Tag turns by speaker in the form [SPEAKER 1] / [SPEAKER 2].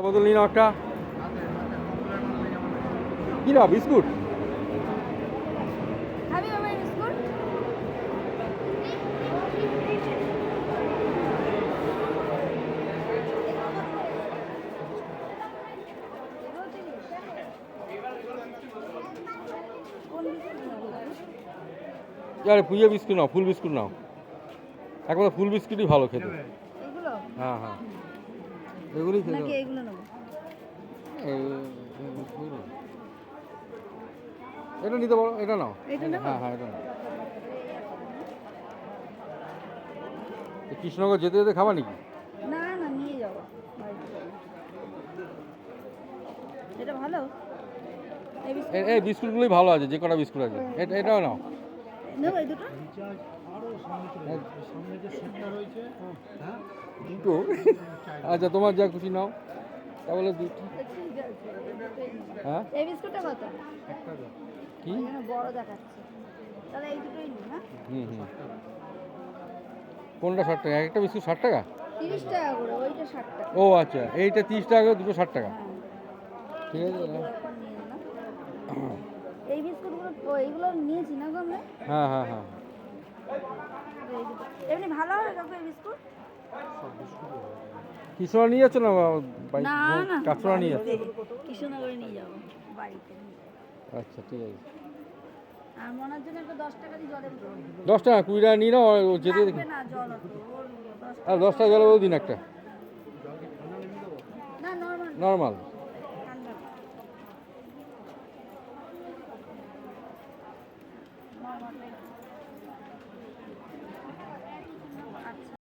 [SPEAKER 1] বদল নিন একটা কি না বিস্কুট
[SPEAKER 2] খাবি বাবা বিস্কুট?
[SPEAKER 1] আরে পুজো বিস্কুট নাও, ফুল বিস্কুট নাও, একবারে ফুল বিস্কুটই ভালো খেতে।
[SPEAKER 2] এগুলো
[SPEAKER 1] হ্যাঁ হ্যাঁ এগুলোই খেতে
[SPEAKER 2] নাকি এগুলো নেবো?
[SPEAKER 1] এটা নিতে পারো, এটা নাও।
[SPEAKER 2] এটা নেবো?
[SPEAKER 1] হ্যাঁ হ্যাঁ এটা নাও। কৃষ্ণনগর যেতে যেতে খাবা নাকি?
[SPEAKER 2] না না নিয়ে যাবো বাড়িতে যাবো। এটা ভালো এই বিস্কুট
[SPEAKER 1] এই বিস্কুটগুলোই ভালো আছে, যে কটা বিস্কুট আছে এটাও নাও।
[SPEAKER 2] নেবো এই দুটো?
[SPEAKER 1] দুটো আচ্ছা তোমার যা খুশি নাও তাহলে দুটো।
[SPEAKER 2] ঠিক আছে
[SPEAKER 1] হ্যাঁ
[SPEAKER 2] এই বিস্কুটটা কত?
[SPEAKER 1] কি
[SPEAKER 2] এখানে বড় দেখাচ্ছে, তাহলে এই দুটোই নিই। হ্যাঁ
[SPEAKER 1] হুম হুম কোনটা 60 টাকা? একটা বিস্কুট 60 টাকা?
[SPEAKER 2] 30 টাকা করে, ওইটা 60 টাকা।
[SPEAKER 1] ও আচ্ছা এইটা 30 টাকা, দুটো 60 টাকা।
[SPEAKER 2] হ্যাঁ
[SPEAKER 1] ঠিক আছে
[SPEAKER 2] দুটো এখন নিয়ে নাও। এই বিস্কুটগুলো এইগুলো নিয়েছি না গো আমরা?
[SPEAKER 1] হ্যাঁ হ্যাঁ হ্যাঁ
[SPEAKER 2] এই দুটো এমনি ভালো হবে কাকু এই বিস্কুট?
[SPEAKER 1] কৃষ্ণনগর নিয়ে যাচ্ছ না
[SPEAKER 2] না না
[SPEAKER 1] কাঁচড়া নিয়ে যাচ্ছ?
[SPEAKER 2] কৃষ্ণনগরে নিয়ে যাবো বাড়িতে নিয়ে যাবো।
[SPEAKER 1] আচ্ছা ঠিক আছে।
[SPEAKER 2] আর মনার জন্য একটা 10 টাকা দিয়ে জলের বোতল।
[SPEAKER 1] 10 টাকা 20 টাকা নিয়ে নাও, ও যেতে দেখি।
[SPEAKER 2] লাগবে না জল অত, ওর 10
[SPEAKER 1] আর 10 টাকা জলের দিন একটা
[SPEAKER 2] না নরমাল
[SPEAKER 1] নর্মাল।